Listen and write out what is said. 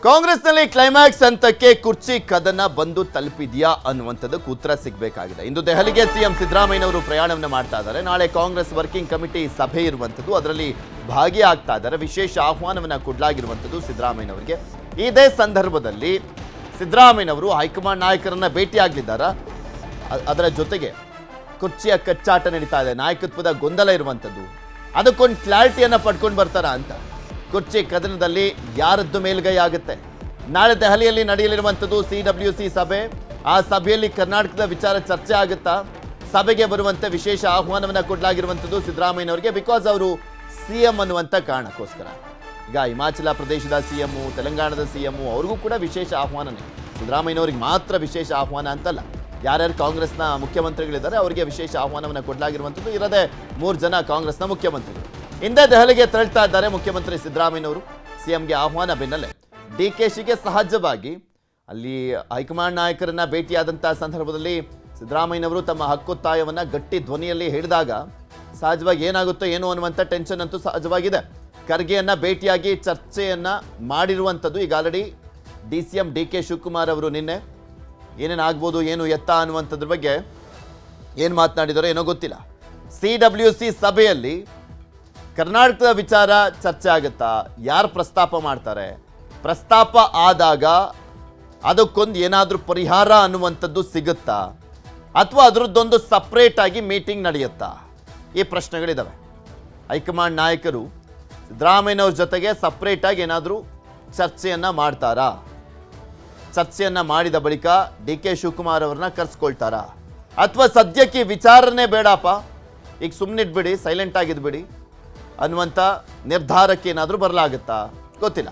ಕಾಂಗ್ರೆಸ್ನಲ್ಲಿ ಕ್ಲೈಮ್ಯಾಕ್ಸ್ ಹಂತಕ್ಕೆ ಕುರ್ಚಿ ಕದನ ಬಂದು ತಲುಪಿದೆಯಾ ಅನ್ನುವಂಥದ್ದಕ್ಕೆ ಉತ್ತರ ಸಿಗಬೇಕಾಗಿದೆ. ಇಂದು ದೆಹಲಿಗೆ ಸಿಎಂ ಸಿದ್ದರಾಮಯ್ಯನವರು ಪ್ರಯಾಣವನ್ನು ಮಾಡ್ತಾ ಇದ್ದಾರೆ. ನಾಳೆ ಕಾಂಗ್ರೆಸ್ ವರ್ಕಿಂಗ್ ಕಮಿಟಿ ಸಭೆ ಇರುವಂಥದ್ದು, ಅದರಲ್ಲಿ ಭಾಗಿಯಾಗ್ತಾ ಇದ್ದಾರೆ. ವಿಶೇಷ ಆಹ್ವಾನವನ್ನು ಕೊಡಲಾಗಿರುವಂಥದ್ದು ಸಿದ್ದರಾಮಯ್ಯನವರಿಗೆ. ಇದೇ ಸಂದರ್ಭದಲ್ಲಿ ಸಿದ್ದರಾಮಯ್ಯನವರು ಹೈಕಮಾಂಡ್ ನಾಯಕರನ್ನ ಭೇಟಿಯಾಗಲಿದ್ದಾರೆ. ಅದರ ಜೊತೆಗೆ ಕುರ್ಚಿಯ ಕಚ್ಚಾಟ ನಡೀತಾ ಇದೆ, ನಾಯಕತ್ವದ ಗೊಂದಲ ಇರುವಂಥದ್ದು, ಅದಕ್ಕೊಂದು ಕ್ಲಾರಿಟಿಯನ್ನು ಪಡ್ಕೊಂಡು ಬರ್ತಾರ ಅಂತ. ಕುರ್ಚಿ ಕದನದಲ್ಲಿ ಯಾರದ್ದು ಮೇಲ್ಗೈ ಆಗುತ್ತೆ? ನಾಳೆ ದೆಹಲಿಯಲ್ಲಿ ನಡೆಯಲಿರುವಂಥದ್ದು CWC ಸಭೆ. ಆ ಸಭೆಯಲ್ಲಿ ಕರ್ನಾಟಕದ ವಿಚಾರ ಚರ್ಚೆ ಆಗುತ್ತಾ? ಸಭೆಗೆ ಬರುವಂತೆ ವಿಶೇಷ ಆಹ್ವಾನವನ್ನು ಕೊಡಲಾಗಿರುವಂಥದ್ದು ಸಿದ್ದರಾಮಯ್ಯನವರಿಗೆ. ಬಿಕಾಸ್ ಅವರು CM ಅನ್ನುವಂಥ ಕಾರಣಕ್ಕೋಸ್ಕರ. ಈಗ ಹಿಮಾಚಲ ಪ್ರದೇಶದ CM, ತೆಲಂಗಾಣದ CM ಅವ್ರಿಗೂ ಕೂಡ ವಿಶೇಷ ಆಹ್ವಾನನೇ. ಸಿದ್ದರಾಮಯ್ಯನವ್ರಿಗೆ ಮಾತ್ರ ವಿಶೇಷ ಆಹ್ವಾನ ಅಂತಲ್ಲ, ಯಾರ್ಯಾರು ಕಾಂಗ್ರೆಸ್ನ ಮುಖ್ಯಮಂತ್ರಿಗಳಿದ್ದಾರೆ ಅವರಿಗೆ ವಿಶೇಷ ಆಹ್ವಾನವನ್ನು ಕೊಡಲಾಗಿರುವಂಥದ್ದು. ಇರೋದೇ 3 ಜನ ಕಾಂಗ್ರೆಸ್ನ ಮುಖ್ಯಮಂತ್ರಿಗಳು. ಹಿಂದೆ ದೆಹಲಿಗೆ ತೆರಳ್ತಾ ಇದ್ದಾರೆ ಮುಖ್ಯಮಂತ್ರಿ ಸಿದ್ದರಾಮಯ್ಯನವರು. CMಗೆ ಆಹ್ವಾನ ಬೆನ್ನಲ್ಲೇ DKಶಿಗೆ ಸಹಜವಾಗಿ ಅಲ್ಲಿ ಹೈಕಮಾಂಡ್ ನಾಯಕರನ್ನ ಭೇಟಿಯಾದಂಥ ಸಂದರ್ಭದಲ್ಲಿ ಸಿದ್ದರಾಮಯ್ಯನವರು ತಮ್ಮ ಹಕ್ಕೊತ್ತಾಯವನ್ನು ಗಟ್ಟಿ ಧ್ವನಿಯಲ್ಲಿ ಹೇಳಿದಾಗ ಸಹಜವಾಗಿ ಏನಾಗುತ್ತೋ ಏನೋ ಅನ್ನುವಂಥ ಟೆನ್ಷನ್ ಅಂತೂ ಸಹಜವಾಗಿದೆ. ಖರ್ಗೆಯನ್ನ ಭೇಟಿಯಾಗಿ ಚರ್ಚೆಯನ್ನ ಮಾಡಿರುವಂಥದ್ದು. ಈಗ ಆಲ್ರೆಡಿ DCM DK ಶಿವಕುಮಾರ್ ಅವರು ನಿನ್ನೆ ಏನೇನಾಗ್ಬೋದು ಏನು ಎತ್ತ ಅನ್ನುವಂಥದ್ರ ಬಗ್ಗೆ ಏನು ಮಾತನಾಡಿದಾರೋ ಏನೋ ಗೊತ್ತಿಲ್ಲ. CWC ಸಭೆಯಲ್ಲಿ ಕರ್ನಾಟಕದ ವಿಚಾರ ಚರ್ಚೆ ಆಗುತ್ತಾ? ಯಾರು ಪ್ರಸ್ತಾಪ ಮಾಡ್ತಾರೆ? ಪ್ರಸ್ತಾಪ ಆದಾಗ ಅದಕ್ಕೊಂದು ಏನಾದರೂ ಪರಿಹಾರ ಅನ್ನುವಂಥದ್ದು ಸಿಗುತ್ತಾ, ಅಥವಾ ಅದರದ್ದೊಂದು ಸಪ್ರೇಟ್ ಆಗಿ ಮೀಟಿಂಗ್ ನಡೆಯುತ್ತಾ? ಈ ಪ್ರಶ್ನೆಗಳಿದ್ದಾವೆ. ಹೈಕಮಾಂಡ್ ನಾಯಕರು ಸಿದ್ದರಾಮಯ್ಯನವ್ರ ಜೊತೆಗೆ ಸಪ್ರೇಟ್ ಆಗಿ ಏನಾದರೂ ಚರ್ಚೆಯನ್ನು ಮಾಡ್ತಾರಾ? ಚರ್ಚೆಯನ್ನು ಮಾಡಿದ ಬಳಿಕ DK ಶಿವಕುಮಾರ್ ಅವ್ರನ್ನ ಕರೆಸ್ಕೊಳ್ತಾರಾ? ಅಥವಾ ಸದ್ಯಕ್ಕೆ ವಿಚಾರನೇ ಬೇಡಪ್ಪ, ಈಗ ಸುಮ್ಮನಿಟ್ಬಿಡಿ, ಸೈಲೆಂಟ್ ಆಗಿದ್ಬಿಡಿ ಅನ್ನುವಂಥ ನಿರ್ಧಾರಕ್ಕೆ ಏನಾದರೂ ಬರಲಾಗುತ್ತಾ? ಗೊತ್ತಿಲ್ಲ.